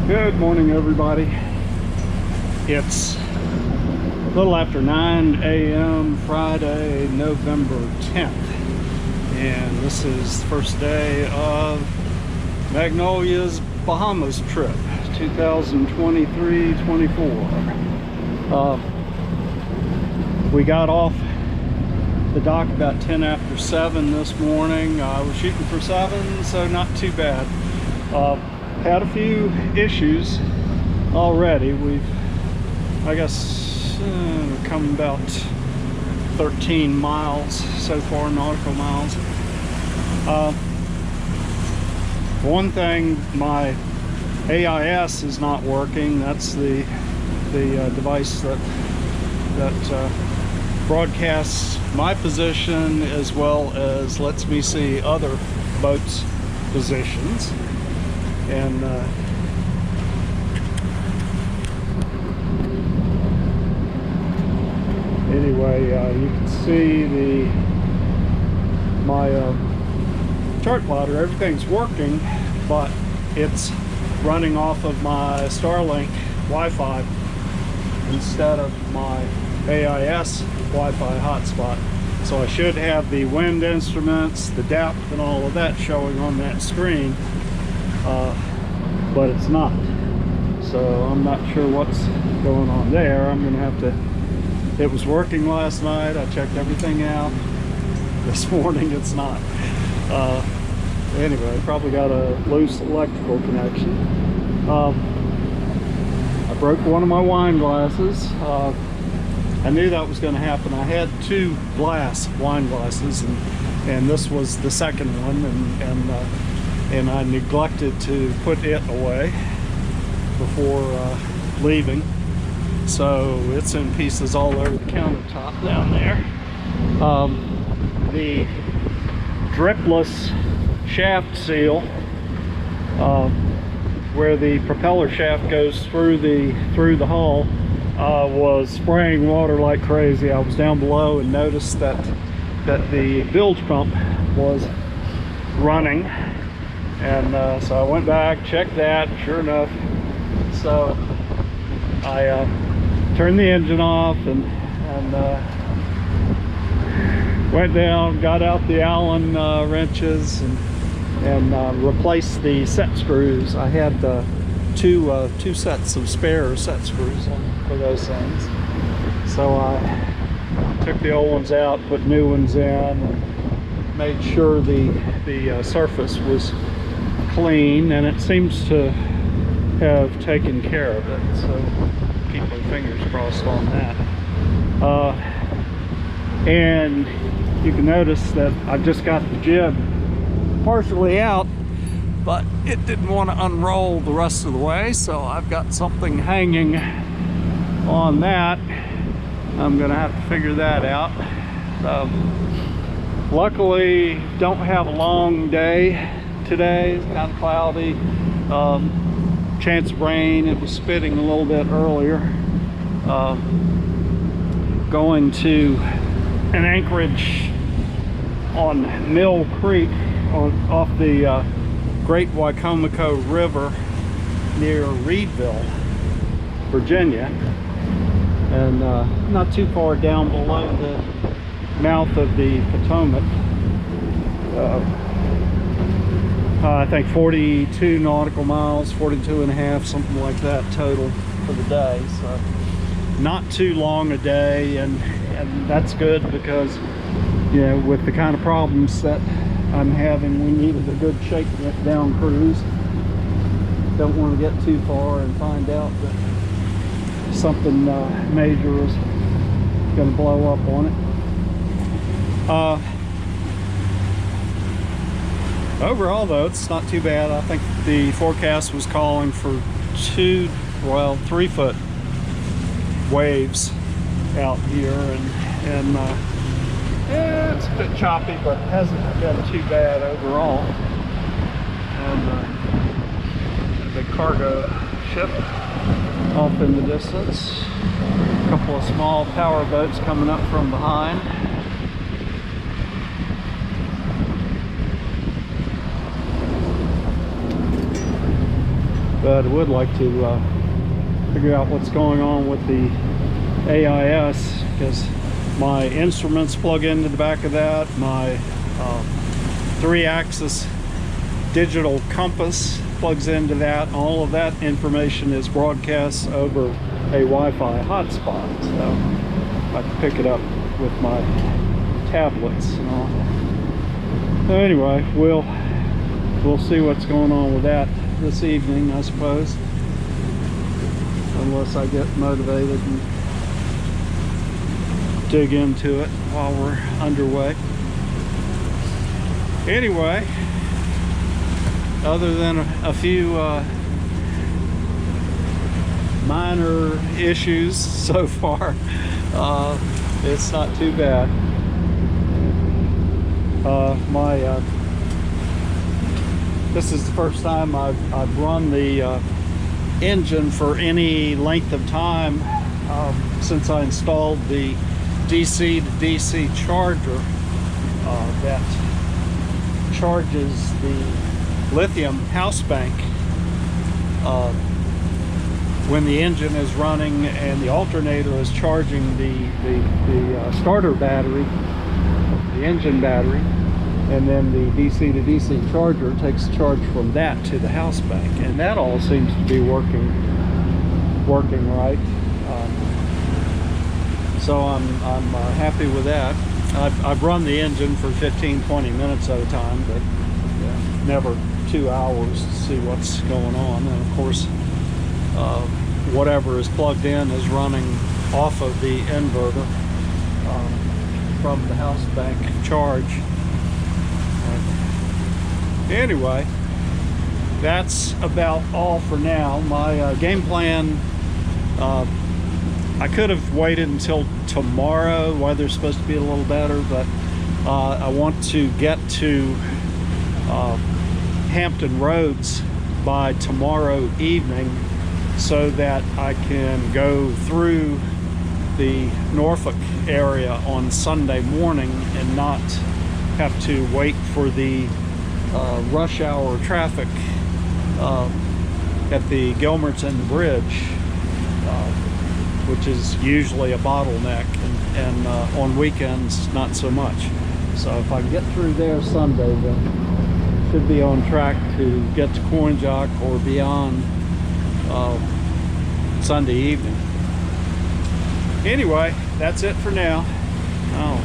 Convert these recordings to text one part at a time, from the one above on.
Good morning, everybody. It's a little after 9 a.m. Friday, November 10th, and this is the first day of Magnolia's Bahamas trip, 2023-24. We got off the dock about 10 after 7 this morning. We're shooting for 7, so not too bad. Had a few issues already. We've, I guess, come about 13 miles so far, nautical miles. One thing, my AIS is not working. That's the device that broadcasts my position as well as lets me see other boats' positions. And anyway, you can see my chart plotter. Everything's working, but it's running off of my Starlink Wi-Fi instead of my AIS Wi-Fi hotspot. So I should have the wind instruments, the depth, and all of that showing on that screen. But it's not, so I'm not sure what's going on there. I'm gonna have to, it was working last night, I checked everything out. This morning it's not. Anyway, probably got a loose electrical connection. I broke one of my wine glasses. I knew that was going to happen. I had 2 glass wine glasses, and this was the second one, and I neglected to put it away before leaving, so it's in pieces all over the countertop down there. The dripless shaft seal, where the propeller shaft goes through the hull, was spraying water like crazy. I was down below and noticed that the bilge pump was running. And so I went back, checked that, sure enough. So I turned the engine off and went down, got out the Allen wrenches and replaced the set screws. I had two sets of spare set screws for those things. So I took the old ones out, put new ones in, and made sure the surface was clean, and it seems to have taken care of it, so keep my fingers crossed on that. And you can notice that I've just got the jib partially out, but it didn't want to unroll the rest of the way, so I've got something hanging on that. I'm gonna have to figure that out. Luckily, don't have a long day today. It's kind of cloudy, chance of rain. It was spitting a little bit earlier. Going to an anchorage on Mill Creek off the Great Wicomico River near Reedville, Virginia, and not too far down below the mouth of the Potomac. I think 42 nautical miles, 42 and a half, something like that total for the day. So not too long a day, and that's good because, you know, with the kind of problems that I'm having, we needed a good shakedown cruise. Don't want to get too far and find out that something major is going to blow up on it. Overall, though, it's not too bad. I think the forecast was calling for 3-foot waves out here, and yeah, it's a bit choppy, but it hasn't been too bad overall. And a big cargo ship off in the distance. A couple of small power boats coming up from behind. but I would like to figure out what's going on with the AIS, because my instruments plug into the back of that. My 3-axis digital compass plugs into that. All of that information is broadcast over a Wi-Fi hotspot, so I can pick it up with my tablets and all. So anyway, we'll see what's going on with that this evening, I suppose, unless I get motivated and dig into it while we're underway. Anyway, other than a few minor issues so far, it's not too bad. This is the first time I've run the engine for any length of time since I installed the DC to DC charger that charges the lithium house bank when the engine is running, and the alternator is charging the starter battery, the engine battery, and then the DC to DC charger takes charge from that to the house bank, and that all seems to be working right. So I'm happy with that. I've run the engine for 15-20 minutes at a time, but never 2 hours to see what's going on. And of course, whatever is plugged in is running off of the inverter from the house bank charge. Anyway, that's about all for now. My game plan, I could have waited until tomorrow. Weather's supposed to be a little better, but I want to get to Hampton Roads by tomorrow evening so that I can go through the Norfolk area on Sunday morning and not have to wait for the rush hour traffic at the Gilmerton Bridge, which is usually a bottleneck, and on weekends not so much. So if I can get through there Sunday, then should be on track to get to Coin Jock or beyond Sunday evening. Anyway, that's it for now. I'll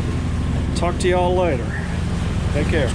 talk to y'all later. Take care.